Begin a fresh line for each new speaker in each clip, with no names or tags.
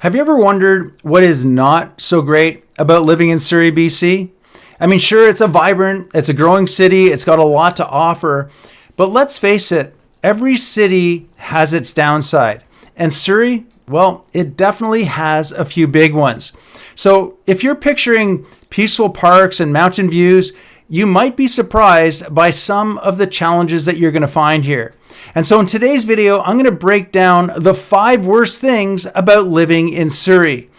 Have you ever wondered what is not so great about living in Surrey, BC? I mean, sure, it's a growing city, it's got a lot to offer, but let's face it, every city has its downside. And Surrey, well, it definitely has a few big ones. So if you're picturing peaceful parks and mountain views, you might be surprised by some of the challenges that you're going to find here. And so in today's video, I'm going to break down the 5 worst things about living in Surrey.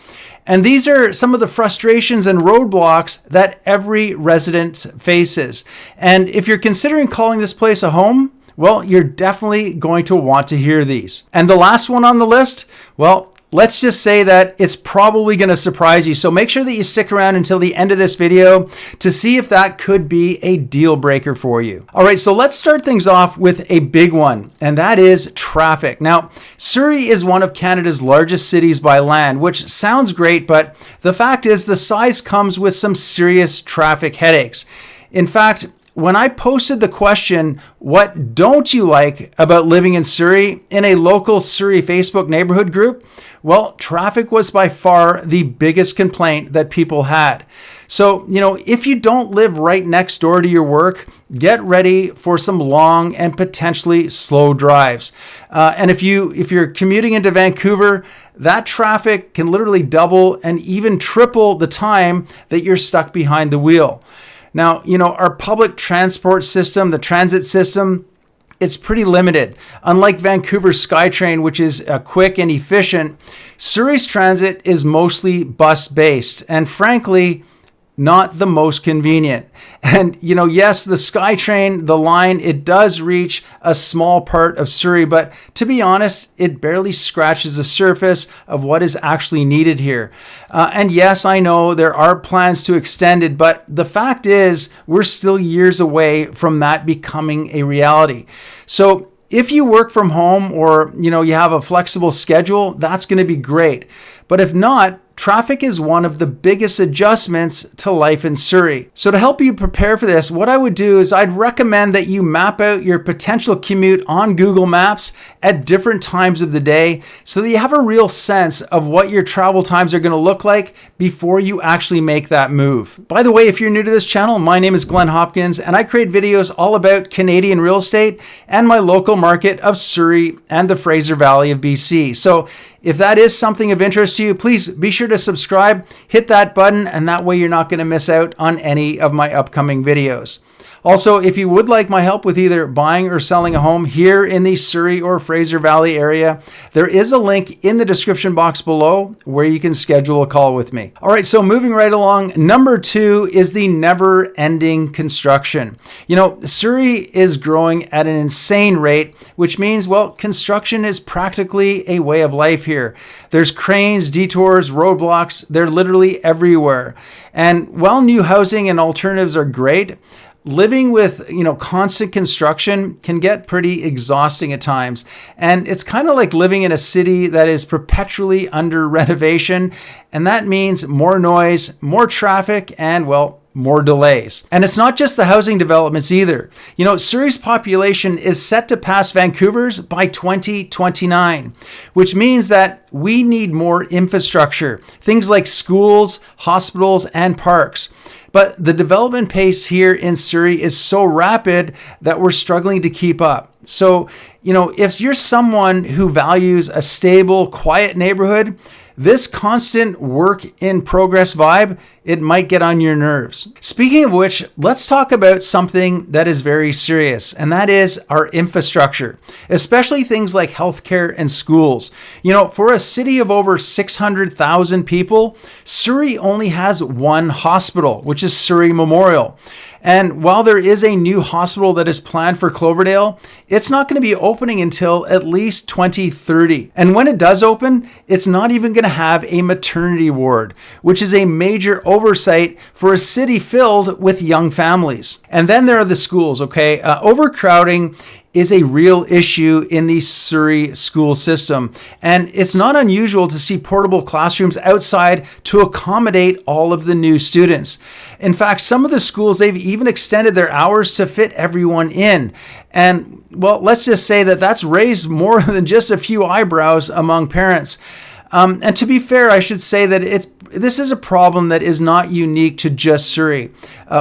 And these are some of the frustrations and roadblocks that every resident faces. And if you're considering calling this place a home, well, you're definitely going to want to hear these. And the last one on the list, well, let's just say that it's probably going to surprise you. So make sure that you stick around until the end of this video to see if that could be a deal breaker for you. All right, so let's start things off with a big one, and that is traffic. Now, Surrey is one of Canada's largest cities by land, which sounds great, but the fact is the size comes with some serious traffic headaches. In fact, when I posted the question, what don't you like about living in Surrey, in a local Surrey Facebook neighborhood group, well, traffic was by far the biggest complaint that people had. So, if you don't live right next door to your work, get ready for some long and potentially slow drives. And if you're commuting into Vancouver, that traffic can literally double and even triple the time that you're stuck behind the wheel. Now, our public transport system, the transit system, it's pretty limited. Unlike Vancouver's SkyTrain, which is quick and efficient, Surrey's transit is mostly bus-based and frankly, not the most convenient. And, yes, the SkyTrain, the line, it does reach a small part of Surrey, but to be honest, it barely scratches the surface of what is actually needed here. And yes, I know there are plans to extend it, but the fact is we're still years away from that becoming a reality. So if you work from home or, you have a flexible schedule, that's going to be great. But if not, traffic is one of the biggest adjustments to life in Surrey. So to help you prepare for this, what I would do is I'd recommend that you map out your potential commute on Google Maps at different times of the day so that you have a real sense of what your travel times are going to look like before you actually make that move. By the way, if you're new to this channel, my name is Glen Hopkins and I create videos all about Canadian real estate and my local market of Surrey and the Fraser Valley of BC. So if that is something of interest to you, please be sure to subscribe, hit that button, and that way you're not going to miss out on any of my upcoming videos. Also, if you would like my help with either buying or selling a home here in the Surrey or Fraser Valley area, there is a link in the description box below where you can schedule a call with me. All right, so moving right along, number 2 is the never-ending construction. Surrey is growing at an insane rate, which means, well, construction is practically a way of life here. There's cranes, detours, roadblocks, they're literally everywhere. And while new housing and alternatives are great, living with, constant construction can get pretty exhausting at times. And it's kind of like living in a city that is perpetually under renovation. And that means more noise, more traffic, and, well, more delays. And it's not just the housing developments either. Surrey's population is set to pass Vancouver's by 2029, which means that we need more infrastructure, things like schools, hospitals, and parks. But the development pace here in Surrey is so rapid that we're struggling to keep up. So, if you're someone who values a stable, quiet neighborhood, this constant work in progress vibe, it might get on your nerves. Speaking of which, let's talk about something that is very serious, and that is our infrastructure, especially things like healthcare and schools. For a city of over 600,000 people, Surrey only has one hospital, which is Surrey Memorial. And while there is a new hospital that is planned for Cloverdale, it's not going to be opening until at least 2030. And when it does open, it's not even going to have a maternity ward, which is a major oversight for a city filled with young families. And then there are the schools, okay? Overcrowding is a real issue in the Surrey school system. And it's not unusual to see portable classrooms outside to accommodate all of the new students. In fact, some of the schools, they've even extended their hours to fit everyone in. And well, let's just say that that's raised more than just a few eyebrows among parents. And to be fair, I should say that this is a problem that is not unique to just Surrey.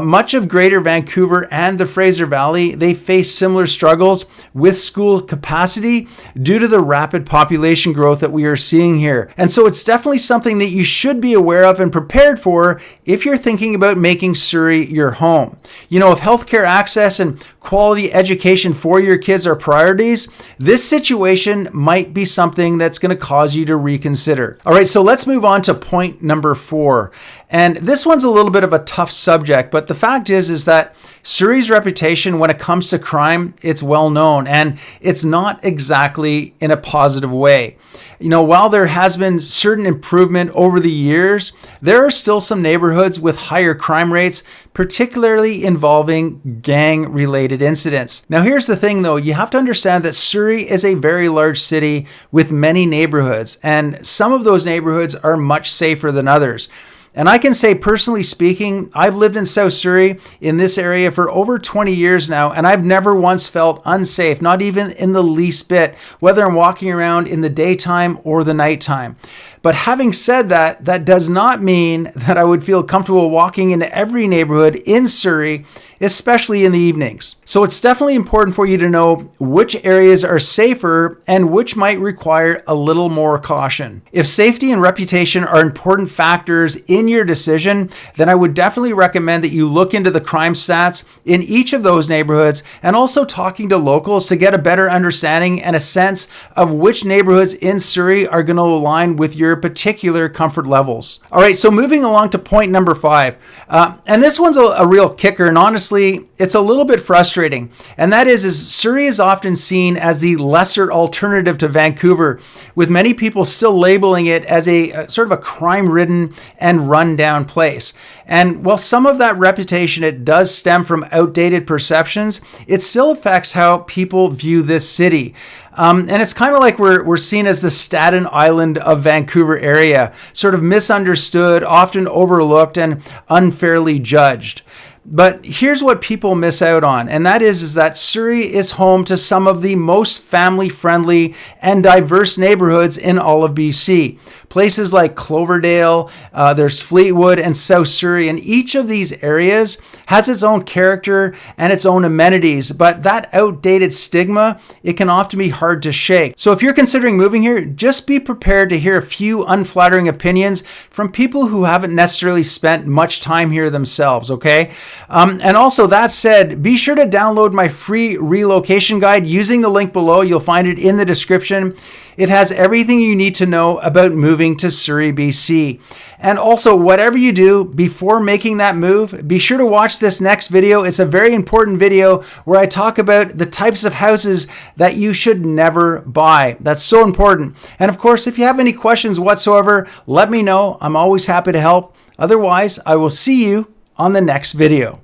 Much of Greater Vancouver and the Fraser Valley, they face similar struggles with school capacity due to the rapid population growth that we are seeing here. And so it's definitely something that you should be aware of and prepared for if you're thinking about making Surrey your home. You know, if healthcare access and quality education for your kids are priorities, this situation might be something that's going to cause you to reconsider. All right, so let's move on to point number 4. And this one's a little bit of a tough subject, but the fact is that Surrey's reputation when it comes to crime, it's well known, and it's not exactly in a positive way. You know, while there has been certain improvement over the years, there are still some neighborhoods with higher crime rates, particularly involving gang-related incidents. Now, here's the thing, though. You have to understand that Surrey is a very large city with many neighborhoods, and some of those neighborhoods are much safer than others. And I can say, personally speaking, I've lived in South Surrey in this area for over 20 years now, and I've never once felt unsafe, not even in the least bit, whether I'm walking around in the daytime or the nighttime. But having said that, that does not mean that I would feel comfortable walking into every neighborhood in Surrey, especially in the evenings. So it's definitely important for you to know which areas are safer and which might require a little more caution. If safety and reputation are important factors in your decision, then I would definitely recommend that you look into the crime stats in each of those neighborhoods and also talking to locals to get a better understanding and a sense of which neighborhoods in Surrey are going to align with your particular comfort levels. All right, so moving along to point number 5. And this one's a real kicker, and honestly, it's a little bit frustrating. And that is Surrey is often seen as the lesser alternative to Vancouver, with many people still labeling it as a sort of a crime-ridden and run-down place. And while some of that reputation, it does stem from outdated perceptions, it still affects how people view this city. And it's kind of like we're seen as the Staten Island of Vancouver area, sort of misunderstood, often overlooked, and unfairly judged. But here's what people miss out on, and that is that Surrey is home to some of the most family-friendly and diverse neighborhoods in all of BC. Places like Cloverdale, there's Fleetwood and South Surrey, and each of these areas has its own character and its own amenities, but that outdated stigma, it can often be hard to shake. So if you're considering moving here, just be prepared to hear a few unflattering opinions from people who haven't necessarily spent much time here themselves, okay? And also, that said, be sure to download my free relocation guide using the link below. You'll find it in the description. It has everything you need to know about moving to Surrey, BC. And also, whatever you do before making that move, be sure to watch this next video. It's a very important video where I talk about the types of houses that you should never buy. That's so important. And of course, if you have any questions whatsoever, let me know. I'm always happy to help. Otherwise, I will see you on the next video.